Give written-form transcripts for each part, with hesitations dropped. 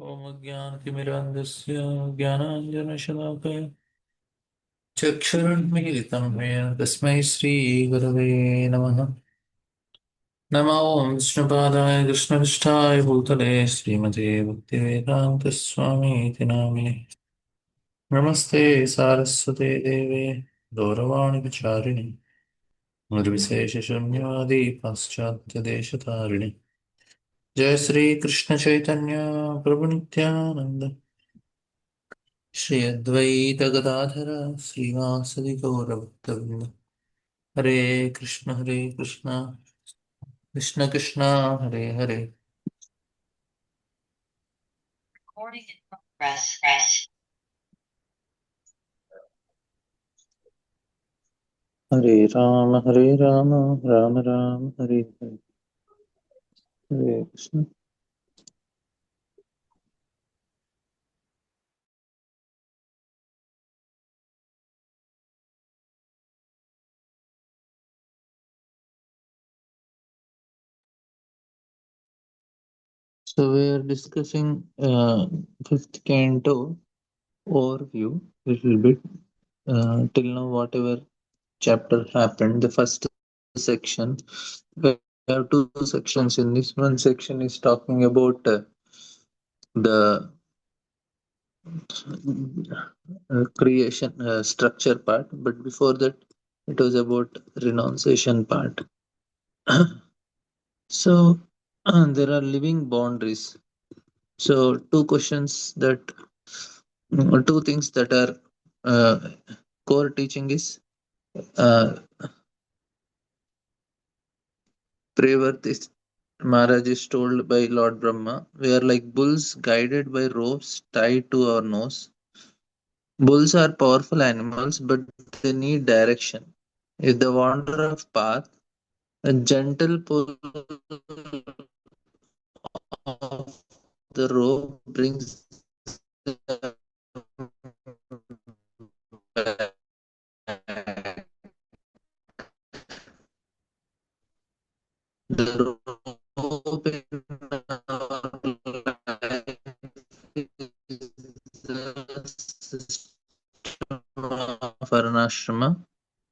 ॐ अज्ञानतिमिरान्धस्य ज्ञानाञ्जनशलाकया चक्षुरुन्मीलितं येन तस्मै श्रीगुरवे नमः। नमो विष्णुपादाय कृष्णपृष्ठाय भूतले श्रीमते भक्तिवेदान्तस्वामीति नामिने। नमस्ते सारस्वते देवे गौरवाणि विचारिणि निर्विशेषशून्यवादी पाश्चात्यदेशतारिणि। जय श्री कृष्ण चैतन्य प्रभु नित्यानंद श्री अद्वैत गदाधर श्रीवासदि गौरभक्तवृंद। हरे कृष्ण कृष्ण कृष्ण हरे हरे। हरे राम राम राम हरे हरे। हरे Krishna. So we are discussing fifth canto overview little bit till now whatever chapter happened. The first section, we have two sections in this. One section is talking about the creation structure part, but before that it was about renunciation part. So there are living boundaries. So two questions that two things that are core teaching is uh, Prevartis Maharaj is told by Lord Brahma, we are like bulls guided by ropes tied to our nose. Bulls are powerful animals, but they need direction. If they wander off path, a gentle pull of the rope brings them back. The rope in our life is the system of Varnashrama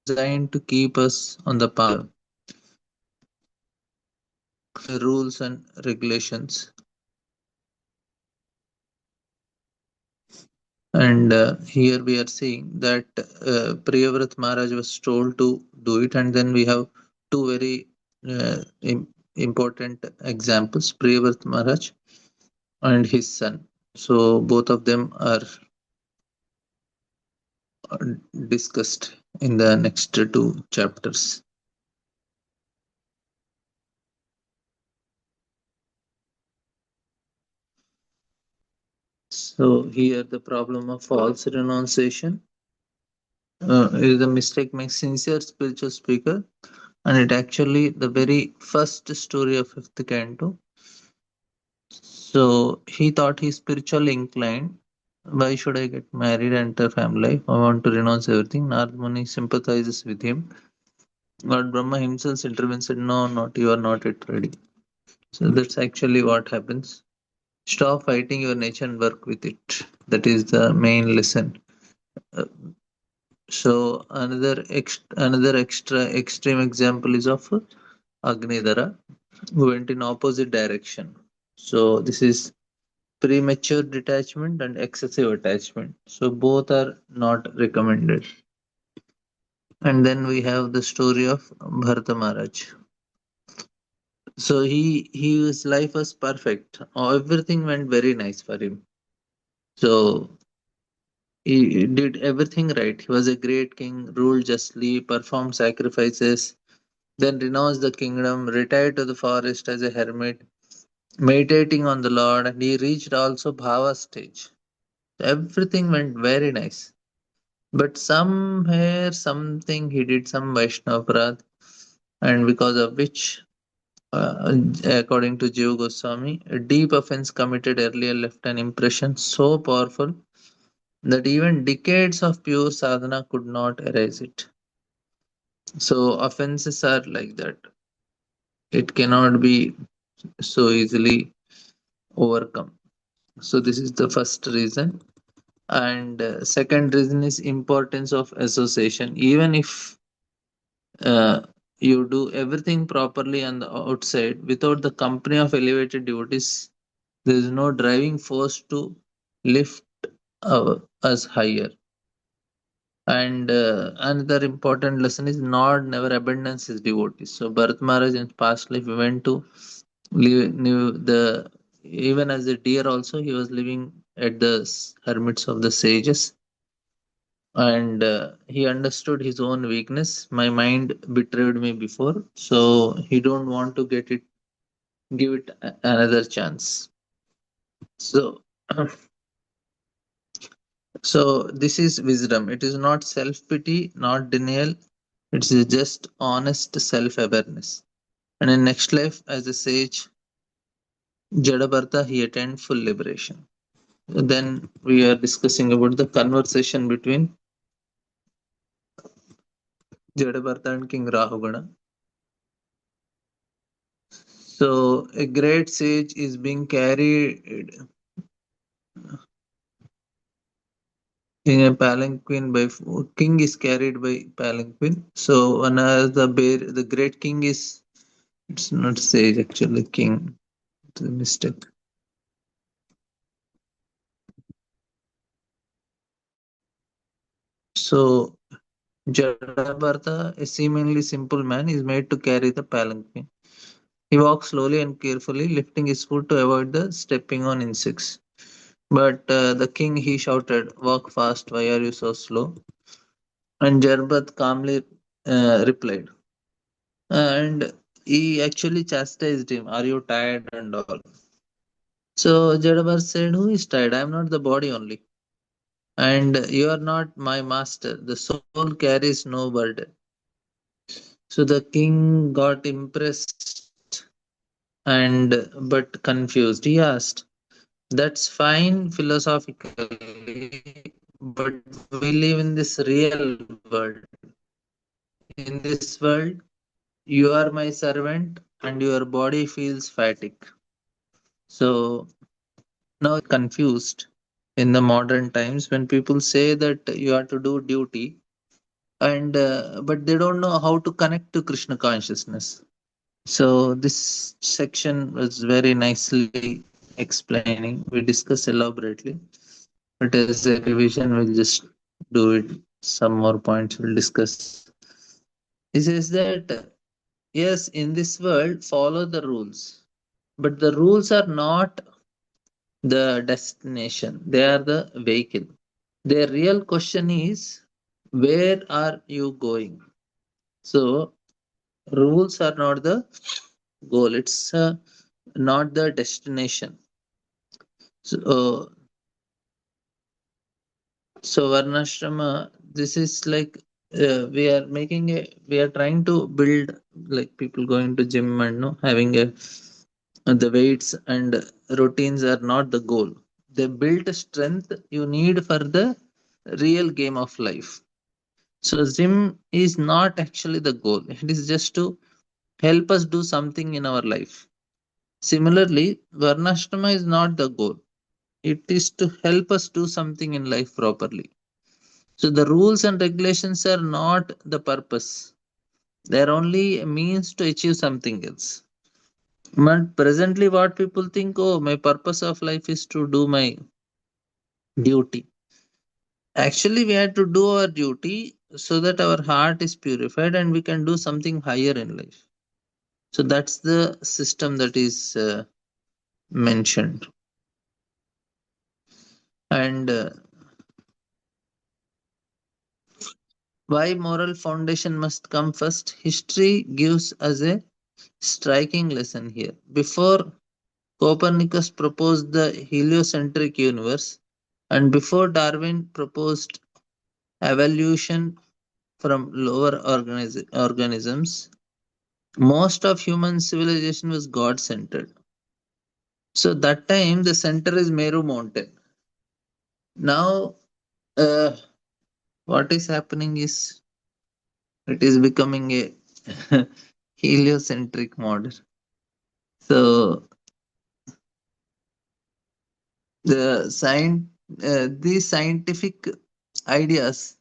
designed to keep us on the path. Rules and regulations. And here we are seeing that Priyavrat Maharaj was told to do it, and then we have two very important examples, Priyavrat Maharaj and his son. So both of them are uh, discussed in the next two chapters. So here the problem of false renunciation is a mistake makes sincere spiritual speaker, and it actually the very first story of fifth canto. So he thought he's spiritually inclined. Why should I get married and enter family life? I want to renounce everything. Narad Muni sympathizes with him. Lord Brahma himself intervenes and said, no, not you are not yet ready. So that's actually what happens. Stop fighting your nature and work with it. That is the main lesson. Uh, So another extra extreme example is of Agnidhara, who went in opposite direction. So this is premature detachment and excessive attachment. So both are not recommended. And then we have the story of Bharata Maharaj. So his life was perfect. Everything went very nice for him. So he did everything right. He was a great king, ruled justly, performed sacrifices, then renounced the kingdom, retired to the forest as a hermit, meditating on the Lord, and he reached also Bhava stage. Everything went very nice. But somewhere, something he did some Vaishnava Aparadh, and because of which, according to Jiva Goswami, a deep offense committed earlier left an impression so powerful that even decades of pure sadhana could not erase it. So, offenses are like that. It cannot be so easily overcome. So this is the first reason. And second reason is importance of association. Even if uh, you do everything properly on the outside, without the company of elevated devotees, there is no driving force to lift us higher. And another important lesson is Lord never abandons his devotees. So Bharat Maharaj in past life went to live the, even as a deer also he was living at the hermits of the sages, and he understood his own weakness. My mind betrayed me before, so he don't want to give it another chance. So so this is wisdom. It is not self pity, not denial. It is just honest self awareness. And in next life, as a sage, Jadabartha, he attained full liberation. Then we are discussing about the conversation between Jadabartha and King Rahugana. So a great sage is being carried in a palanquin by king is carried by palanquin. So another the bear, the great king is, it's not sage actually, king. It's a mistake. So Jadabartha, a seemingly simple man, is made to carry the palanquin. He walks slowly and carefully, lifting his foot to avoid the stepping on insects. But the king, he shouted, "Walk fast, why are you so slow?" And Jarbat calmly replied. And he actually chastised him, "Are you tired?" and all. So Jadabar said, "Who is tired? I am not the body only. And you are not my master. The soul carries no burden." So the king got impressed and but confused. He asked, "That's fine philosophically, but we live in this real world. In this world, you are my servant and your body feels fatigue." So now confused in the modern times when people say that you have to do duty, and but they don't know how to connect to Krishna consciousness. So this section was very nicely explaining. We discussed elaborately, but as a revision, we'll just do it. Some more points we'll discuss. He says that yes, in this world, follow the rules, but the rules are not the destination; they are the vehicle. The real question is, where are you going? So rules are not the goal; it's not the destination. So, so Varnashrama, this is like we are trying to build like people going to gym and no having a the weights and routines are not the goal. They build strength you need for the real game of life. So gym is not actually the goal. It is just to help us do something in our life. Similarly, Varnashrama is not the goal. It is to help us do something in life properly. So the rules and regulations are not the purpose. They are only a means to achieve something else. But presently what people think, oh, my purpose of life is to do my duty. Actually, we have to do our duty so that our heart is purified and we can do something higher in life. So that's the system that is mentioned. And why moral foundation must come first? History gives us a striking lesson here. Before Copernicus proposed the heliocentric universe, and before Darwin proposed evolution from lower organisms, most of human civilization was God centered. So that time the center is Meru mountain. Now uh, what is happening is it is becoming a heliocentric model. So These scientific ideas,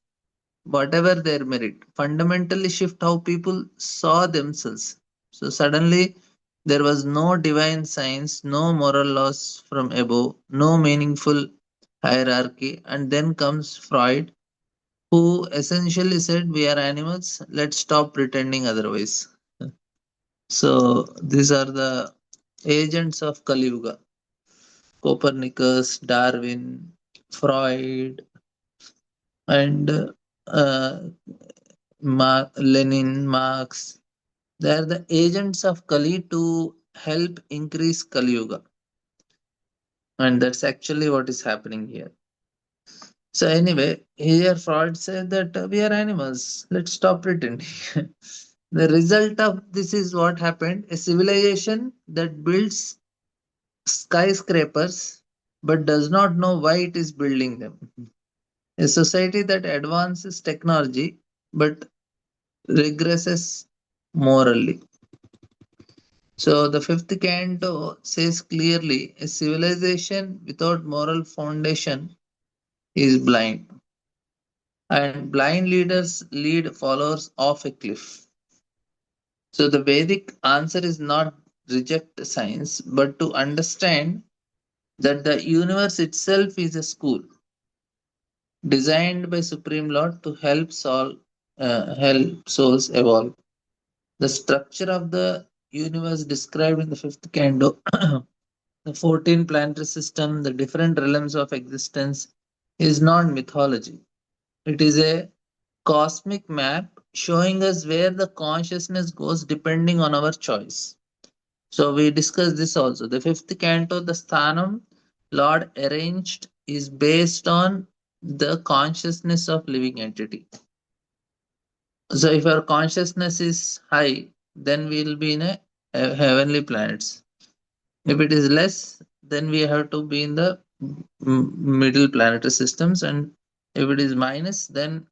whatever their merit, fundamentally shift how people saw themselves. So suddenly, there was no divine science, no moral laws from above, no meaningful hierarchy, and then comes Freud, who essentially said, "We are animals, let's stop pretending otherwise." So, these are the agents of Kali Yuga: Copernicus, Darwin, Freud, and Lenin, Marx. They are the agents of Kali to help increase Kali Yuga. And that's actually what is happening here. So, anyway, here Freud said that we are animals. Let's stop pretending. The result of this is what happened: a civilization that builds skyscrapers but does not know why it is building them. A society that advances technology but regresses morally. So the fifth canto says clearly a civilization without moral foundation is blind, and blind leaders lead followers off a cliff. So the Vedic answer is not reject science, but to understand that the universe itself is a school designed by Supreme Lord to help souls evolve. The structure of the universe described in the fifth canto, the 14 planetary system, the different realms of existence, is not mythology. It is a cosmic map showing us where the consciousness goes depending on our choice. So we discussed this also. The fifth canto, the Sthanam Lord arranged, is based on the consciousness of living entity. So if our consciousness is high, then we will be in a heavenly planets. If it is less, then we have to be in the middle planetary systems, and if it is minus, then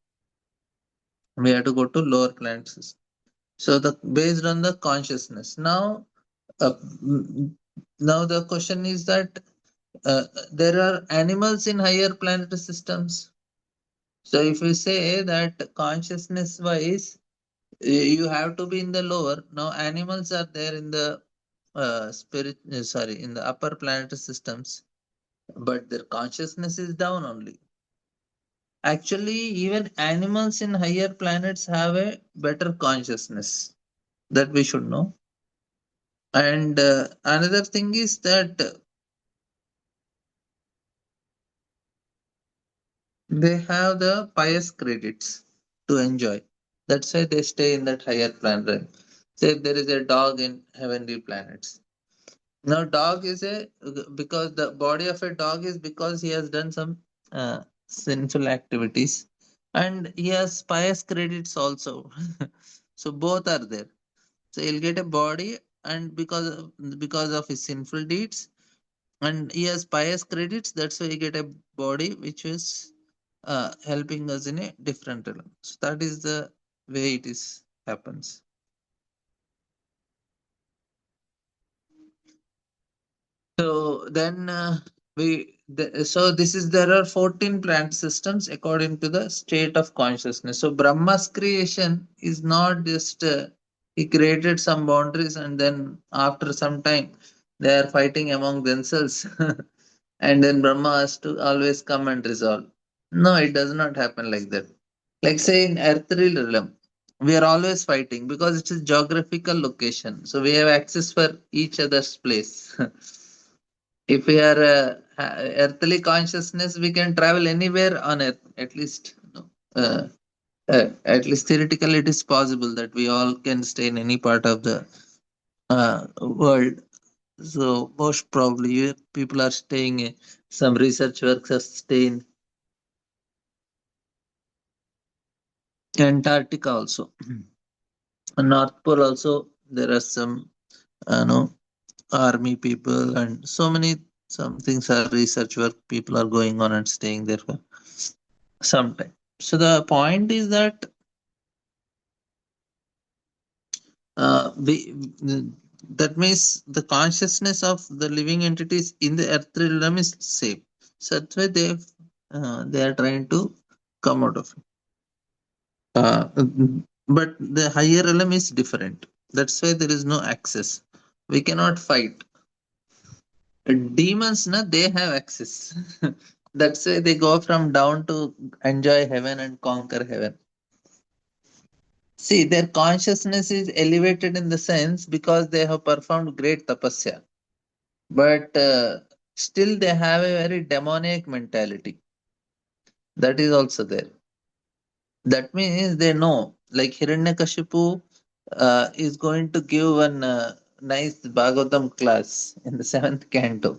we have to go to lower planet system. So the based on the consciousness. Uh, mm, Now the question is that there are animals in higher planetary systems. So if we say that consciousness wise, you have to be in the lower. Now animals are there in the in the upper planetary systems, but their consciousness is down only. Actually, even animals in higher planets have a better consciousness that we should know. And another thing is that they have the pious credits to enjoy. That's why they stay in that higher planet. Say if there is a dog in heavenly planets. Now, dog is a because the body of a dog is because he has done some sinful activities, and he has pious credits also. So both are there. So he'll get a body, and because of his sinful deeds, and he has pious credits. That's why he get a body which is helping us in a different realm. So that is the way it is happens. So then so this is there are 14 plant systems according to the state of consciousness. So Brahma's creation is not just he created some boundaries and then after some time they are fighting among themselves and then Brahma has to always come and resolve. No, it does not happen like that. Like say in earthly realm, we are always fighting because it is geographical location. So we have access for each other's place. If we are earthly consciousness, we can travel anywhere on earth. At least, at least theoretically, it is possible that we all can stay in any part of the world. So most probably, people are staying. Some research works are staying Antarctica also, North Pole also. There are some, no, army people and so many some things are research work. People are going on and staying there for some time. So the point is that we that means the consciousness of the living entities in the earth realm is same. So that's why they are trying to come out of it. Uh, but the higher realm is different. That's why there is no access. We cannot fight. Demons, na, they have access. That's why they go from down to enjoy heaven and conquer heaven. See, their consciousness is elevated in the sense because they have performed great tapasya. But still, they have a very demoniac mentality. That is also there. That means they know, like Hiranyakashipu is going to give one nice Bhagavatam class in the seventh canto.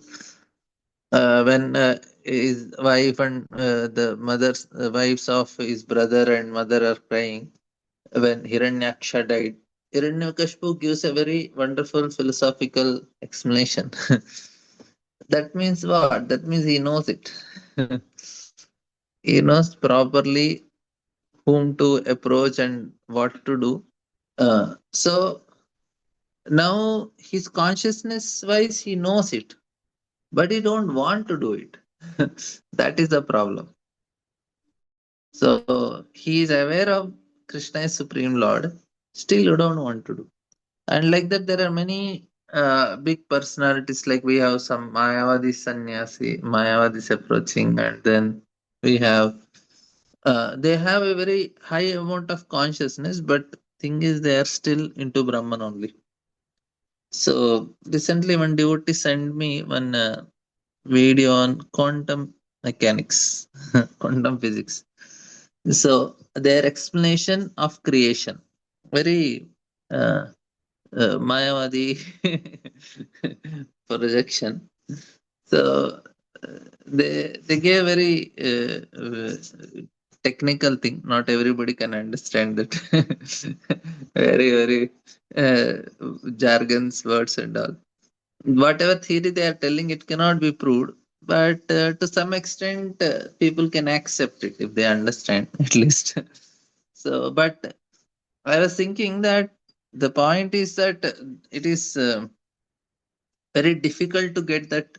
When his wife and the wives of his brother and mother are crying when Hiranyaksha died. Hiranyakashipu gives a very wonderful philosophical explanation. That means what? That means he knows it. He knows properly whom to approach and what to do. So now his consciousness wise he knows it, but he don't want to do it. That is the problem. So he is aware of Krishna is Supreme Lord, still you don't want to do. And like that, there are many big personalities. Like we have some Mayavadi sannyasi, Mayavadis approaching, and then we have they have a very high amount of consciousness, but thing is they are still into Brahman only. So recently, one devotee sent me one video on quantum mechanics, quantum physics. So their explanation of creation, very Mayavadi projection. So they gave very technical thing. Not everybody can understand that. Very jargons, words, and all. Whatever theory they are telling, it cannot be proved. But to some extent, people can accept it if they understand at least. So, but I was thinking that the point is that it is very difficult to get that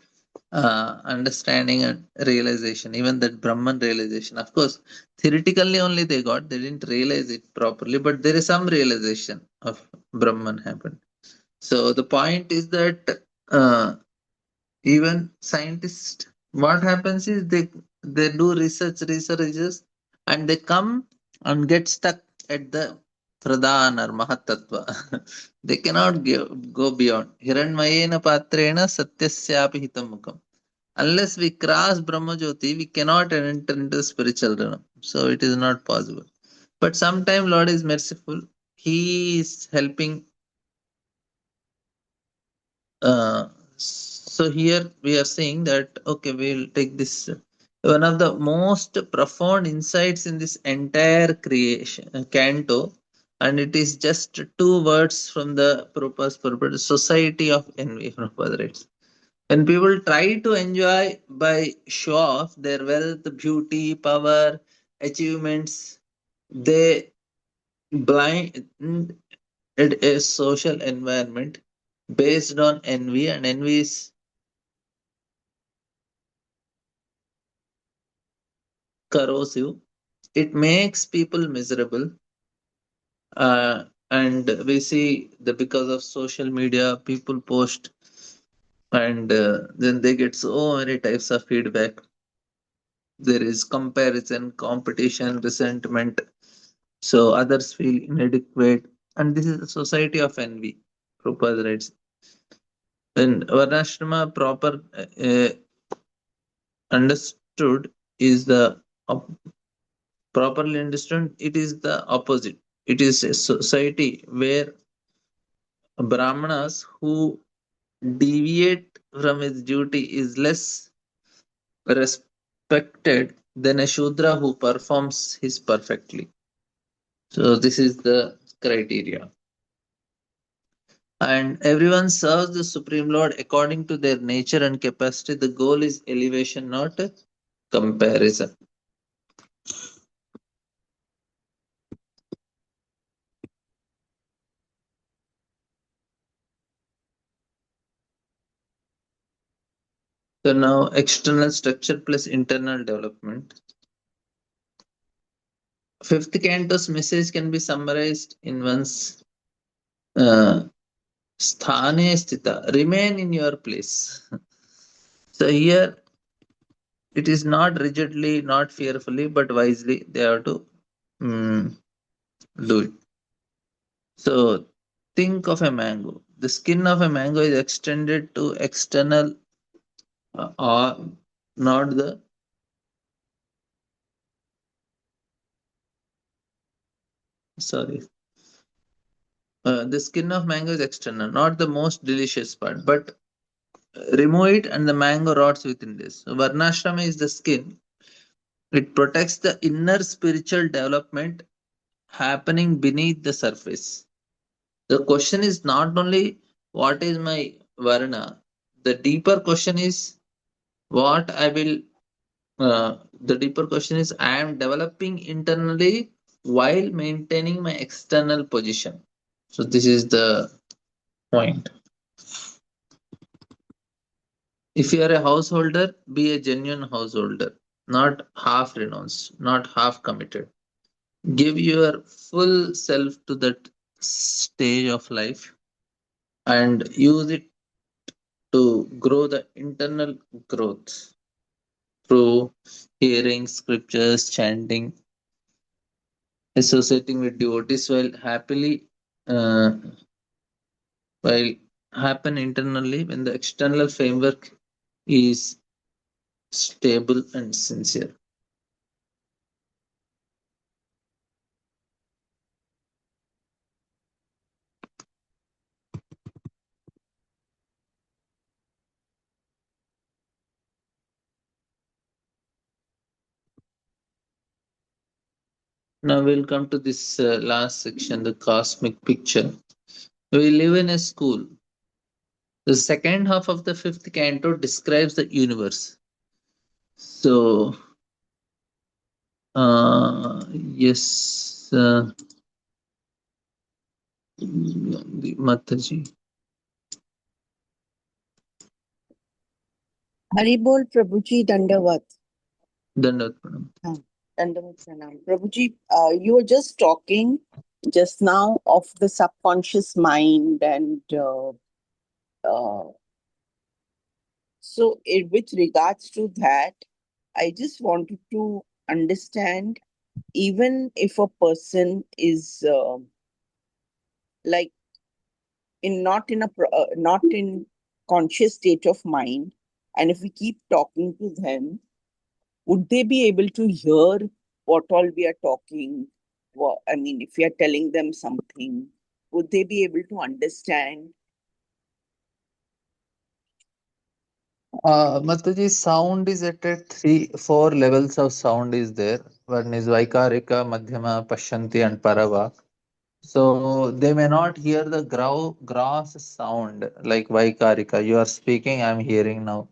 understanding and realization, even that Brahman realization. Of course, theoretically only they got, they didn't realize it properly, but there is some realization of Brahman happened. So the point is that even scientists, what happens is they do researches, and they come and get stuck at the pradhan or mahatattva. They cannot go beyond. Hiranmayena patrena satyasyapi hitam mukam. Unless we cross Brahmajyoti, we cannot enter into the spiritual realm. So it is not possible. But sometime Lord is merciful. He is helping. So here we are saying that okay, we'll take this one of the most profound insights in this entire creation canto, and it is just two words from the purpose society of envy. Prabhupada writes. When people try to enjoy by show off their wealth, beauty, power, achievements, they blind a social environment based on envy, and envy is corrosive. It makes people miserable. And we see that because of social media, people post and then they get so many types of feedback. There is comparison, competition, resentment. So others feel inadequate. And this is a society of envy. Prabhupada writes. When Varnashrama proper understood is the properly understood, it is the opposite. It is a society where Brahmanas who deviate from his duty is less respected than a Shudra who performs his perfectly. So this is the criteria. And everyone serves the Supreme Lord according to their nature and capacity. The goal is elevation, not a comparison. So now external structure plus internal development. Fifth canto's message can be summarized in one's uh, sthane sthita, remain in your place. So here it is not rigidly, not fearfully, but wisely they have to mm, do it. So think of a mango. The skin of a mango is extended to external or not the sorry. The skin of mango is external, not the most delicious part, but remove it and the mango rots within this. So Varnashrama is the skin. It protects the inner spiritual development happening beneath the surface. The question is not only what is my Varna, the deeper question is what I will, the deeper question is I am developing internally while maintaining my external position. So this is the point. If you are a householder, be a genuine householder, not half renounced, not half committed. Give your full self to that stage of life and use it to grow the internal growth through hearing scriptures, chanting, associating with devotees uh, while happen internally when the external framework is stable and sincere. Now we'll come to this last section, the cosmic picture. We live in a school. The second half of the fifth canto describes the universe. So, yes, Mataji. Haribol Prabhuji Dandavat. Dandavat Pranam. Dandavat Pranam. Prabhuji, you were just talking just now of the subconscious mind, and uh, so with regards to that, I just wanted to understand, even if a person is like in not in a not in conscious state of mind, and if we keep talking to them, would they be able to hear what all we are talking? I mean, if we are telling them something, would they be able to understand? Mataji, sound is at a three, four levels of sound is there. One is Vaikarika, Madhyama, Pashyanti, and Parava. So they may not hear the gross sound like Vaikarika. You are speaking, I am hearing now.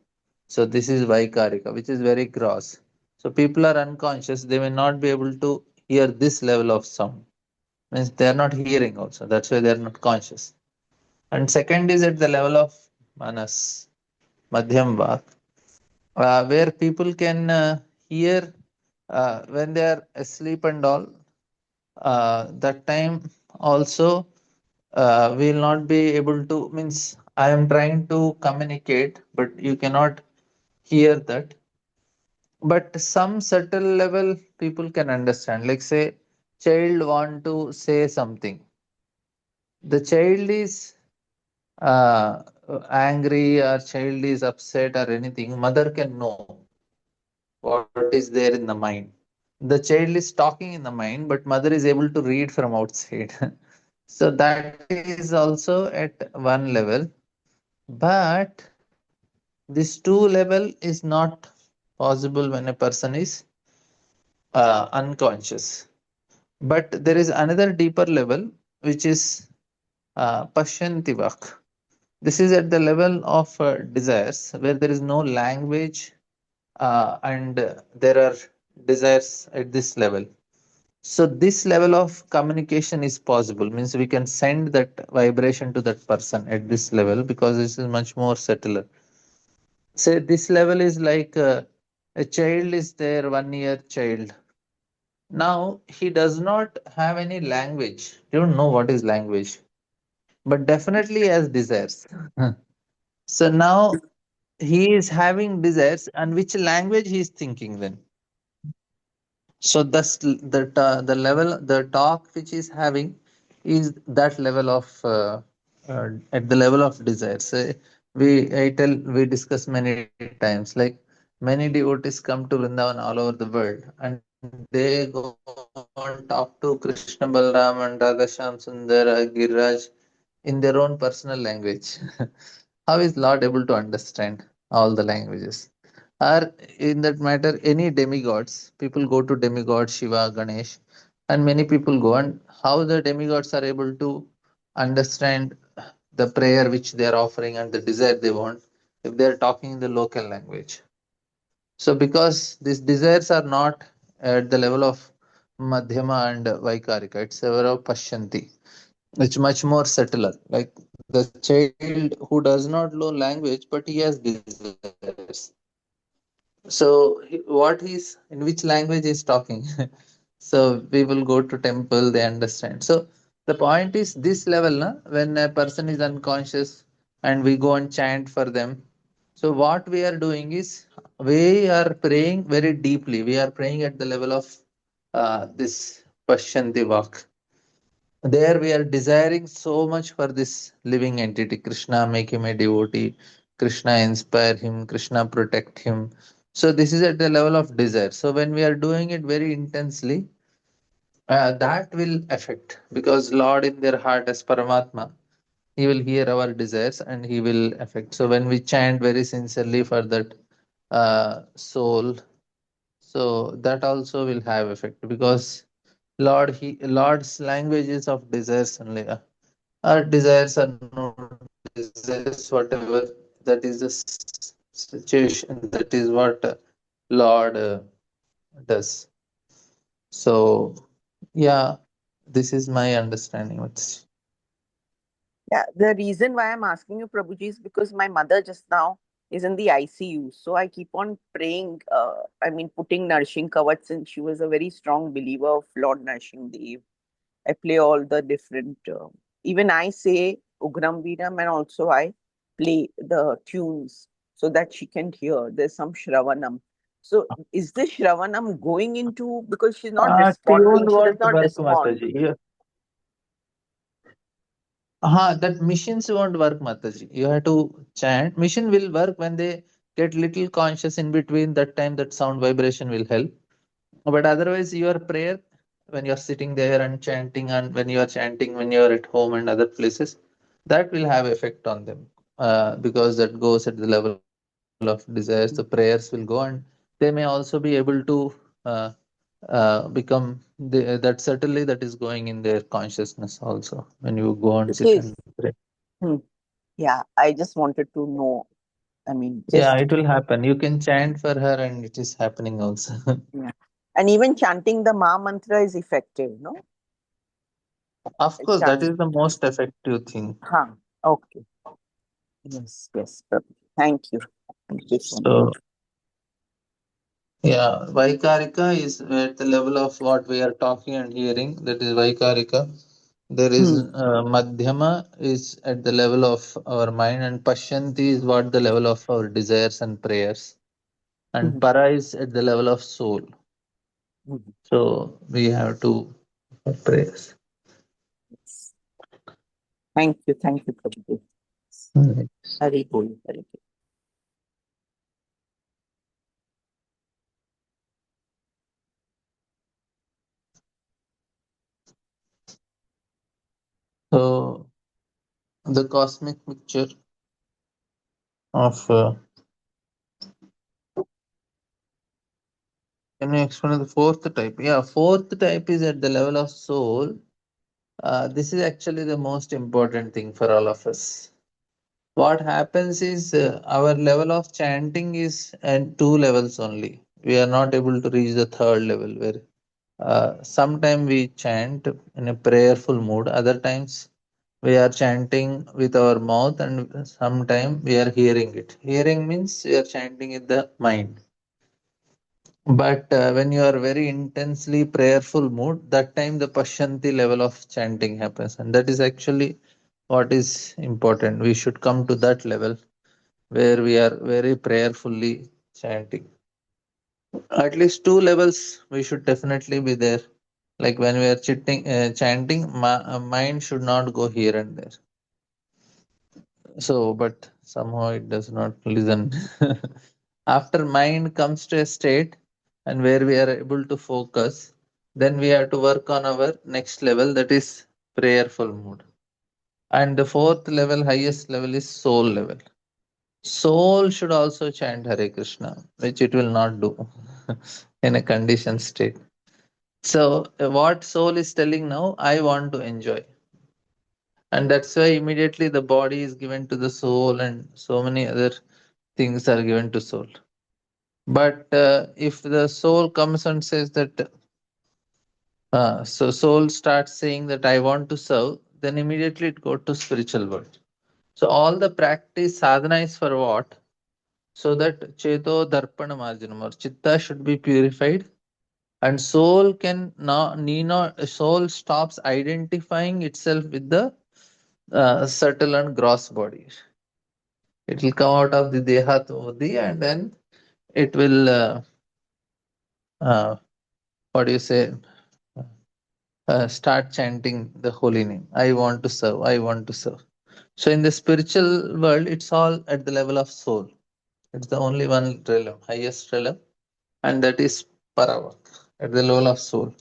So this is Vaikarika, which is very gross. So people are unconscious. They may not be able to hear this level of sound. Means they are not hearing also. That's why they are not conscious. And second is at the level of Manas, Madhyam Vak, where people can hear when they are asleep and all. That time also we will not be able to, means I am trying to communicate but you cannot hear that, but some subtle level people can understand, like say child want to say something, the child is uh, angry or child is upset or anything, mother can know what is there in the mind. The child is talking in the mind but mother is able to read from outside. So that is also at one level, but this two level is not possible when a person is unconscious. But there is another deeper level which is Pashyantivak. This is at the level of desires where there is no language and there are desires at this level. So this level of communication is possible, means we can send that vibration to that person at this level because this is much more subtler. Say this level is like a child is there, 1 year child. Now he does not have any language. You don't know what is language, but definitely has desires. So now he is having desires, and which language he is thinking then? So thus the level, the talk which is having is that level of at the level of desire. So we discuss many times, like many devotees come to Vrindavan all over the world, and they go and talk to Krishna Balram and Radhasham Sundara Giriraj in their own personal language. How is Lord able to understand all the languages? Or in that matter, any demigods, people go to demigod Shiva, Ganesh, and many people go, and how the demigods are able to understand the prayer which they are offering and the desire they want if they are talking in the local language. So, because these desires are not at the level of Madhyama and Vaikarika, it's a level of Pashyanti. It's much more subtler. Like the child who does not know language, but he has desires. So what he's in which language he's talking. So we will go to temple, they understand. So the point is this level, na, when a person is unconscious and we go and chant for them. So what we are doing is we are praying very deeply. We are praying at the level of this Pashyanti Vak. There we are desiring so much for this living entity. Krishna make him a devotee. Krishna inspire him. Krishna protect him. So this is at the level of desire. So when we are doing it very intensely, that will affect because Lord in their heart as Paramatma, He will hear our desires and He will affect. So when we chant very sincerely for that soul, so that also will have effect because Lord's languages of desires only. Our desires are no desires, whatever that is the situation, that is what Lord does. So, yeah, this is my understanding. Yeah, the reason why I'm asking you, Prabhuji, is because my mother just now is in the ICU. So I keep on praying, putting nourishing kavats, and she was a very strong believer of Lord Nourishing Dev. I play all the different, even I say Ugram Veeram, and also I play the tunes so that she can hear. There's some Shravanam. So is this Shravanam going into, because she's not responding, Tune she does won't not work, respond. Mataji. That machines won't work, Mataji. You have to chant. Machine will work when they get little conscious in between. That time, that sound vibration will help. But otherwise, your prayer, when you're sitting there and chanting, and when you are chanting, when you're at home and other places, that will have effect on them. Because that goes at the level of desires. The prayers will go, and they may also be able to uh, become that certainly that is going in their consciousness also when you go and sit So and is, pray. hmm, yeah, I just wanted to know. Yeah, Just it will happen. You can chant for her, and it is happening also. yeah. And even chanting the Ma mantra is effective, no? Of It's course, that chant. is the most effective thing. Huh. Okay. Yes, yes. Thank you. Thank you so much. So, yeah, Vaikarika is at the level of what we are talking and hearing. That is Vaikarika. There is Hmm. Madhyama is at the level of our mind, and Pashyanti is what the level of our desires and prayers, and Hmm. Para is at the level of soul. Hmm. So we have to pray. Yes. Thank you, Prabhu. Right. Hari Bol, Hari Bol. So the cosmic picture of can you explain the fourth type? Yeah, fourth type is at the level of soul. This is actually the most important thing for all of us. What happens is our level of chanting is at two levels only. We are not able to reach the third level where sometime we chant in a prayerful mood, other times We are chanting with our mouth, and sometime we are hearing it. Hearing means we are chanting in the mind. But when you are very intensely prayerful mood, that time the Pashyanti level of chanting happens. And that is actually what is important. We should come to that level where we are very prayerfully chanting. At least two levels we should definitely be there. Like when we are chanting, mind should not go here and there. So, but somehow it does not listen. After mind comes to a state and where we are able to focus, then we have to work on our next level, that is prayerful mood. And the fourth level, highest level, is soul level. Soul should also chant Hare Krishna, which it will not do in a conditioned state. So, what soul is telling now, I want to enjoy. And that's why immediately the body is given to the soul, and so many other things are given to soul. But if the soul comes and says that, so soul starts saying that I want to serve, then immediately it goes to spiritual world. So all the practice sadhana is for what? So that cheto darpana marjanam, or chitta should be purified, and soul can now need not, soul stops identifying itself with the subtle and gross body. It will come out of the deha todi, and then it will uh, what do you say, start chanting the holy name. I want to serve. I want to serve. So in the spiritual world, it's all at the level of soul. It's the only one realm, highest realm, and that is paravak, at the level of soul.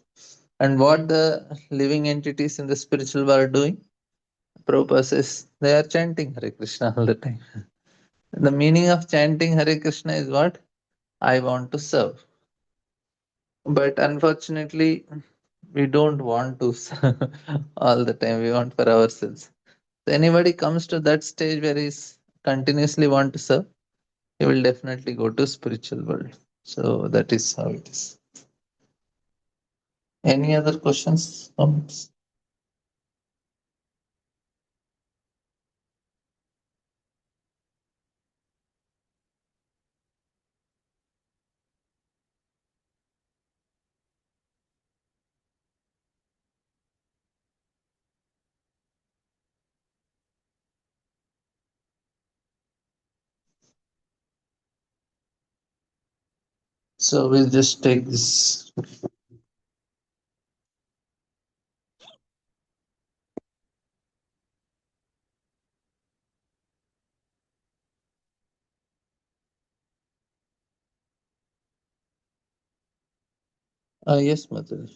And what the living entities in the spiritual world are doing? Prabhupada says they are chanting Hare Krishna all the time. The meaning of chanting Hare Krishna is what? I want to serve. But unfortunately, we don't want to all the time. We want for ourselves. So anybody comes to that stage where he's continuously want to serve, he will definitely go to spiritual world. So that is how it is. Any other questions, comments? So we'll just take this. Yes, Mother.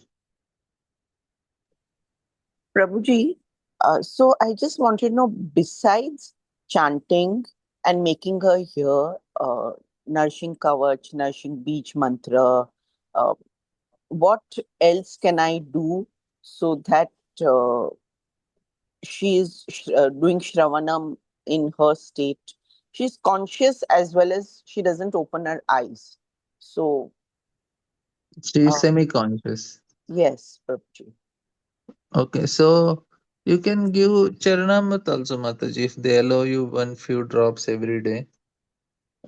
Prabhuji, so I just want to know, besides chanting and making her hear nourishing kavach, nourishing beach mantra, uh, what else can I do so that uh, she is doing Shravanam in her state? She's conscious as well as she doesn't open her eyes. So, She is uh, semi-conscious. yes, Prabhuji. Okay, so you can give Charanamrit also, Mataji, if they allow you one few drops every day.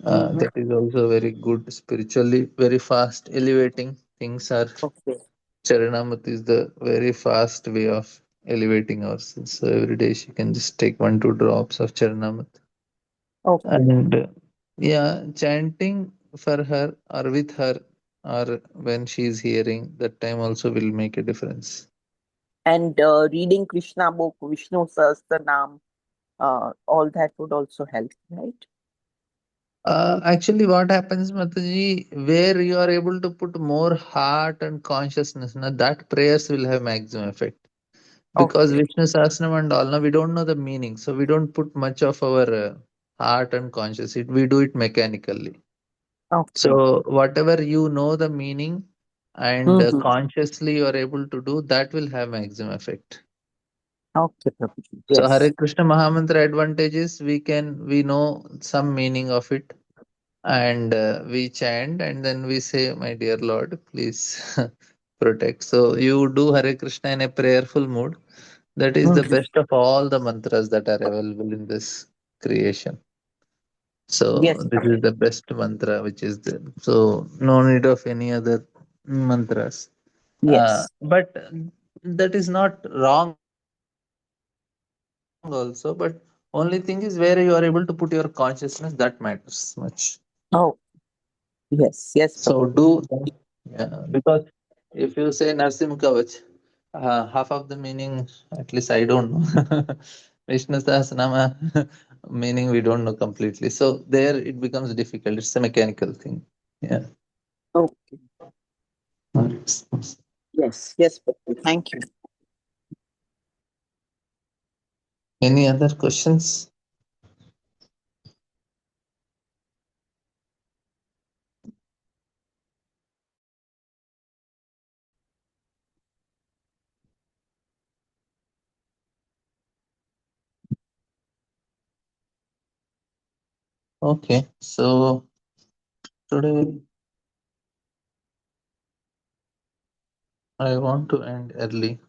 Mm-hmm. That is also very good spiritually, very fast, elevating things are. Okay. Charanamrit is the very fast way of elevating ourselves. So every day she can just take one, two drops of Charanamrit. Okay. And yeah, chanting for her or with her or when she is hearing, that time also will make a difference. And reading Krishna book, Vishnu Sahasranam, all that would also help, right? Actually, what happens, Mataji, where you are able to put more heart and consciousness, na, that prayers will have maximum effect. Because Okay. Vishnu Sahasranam and all, now we don't know the meaning, so we don't put much of our heart and conscious. We do it mechanically. Okay. So whatever you know the meaning and Mm-hmm. consciously you are able to do, that will have maximum effect. Okay, Prabhuji. So Hare Yes. Krishna Mahamantra advantages, we know some meaning of it, and we chant, and then we say, my dear Lord, please protect. So you do Hare Krishna in a prayerful mood, That is the Okay. best of all the mantras that are available in this creation. So Yes. this is the best mantra which is there. So no need of any other mantras. Yes. But that is not wrong also. But only thing is where you are able to put your consciousness, that matters much. Oh, yes. So Yes, do Prabhu. that. Yeah, because if you say Narsim Kavach, half of the meaning, at least I don't know. Vishnu Sahasranama meaning we don't know completely. So there it becomes difficult. It's a mechanical thing. Yeah. Okay. Yes. Yes, Prabhu. Thank you. Any other questions? Okay. So today I want to end early.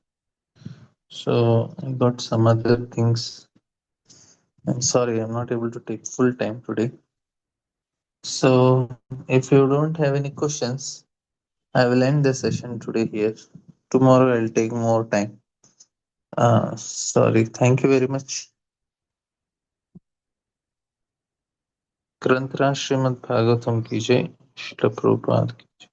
So I got some other things. I'm sorry, I'm not able to take full time today. So if you don't have any questions, I will end the session today here. Tomorrow I'll take more time. Sorry. Thank you very much. ग्रंथराज Shrimad Bhagavatam की जय। श्रील प्रभुपाद की जय।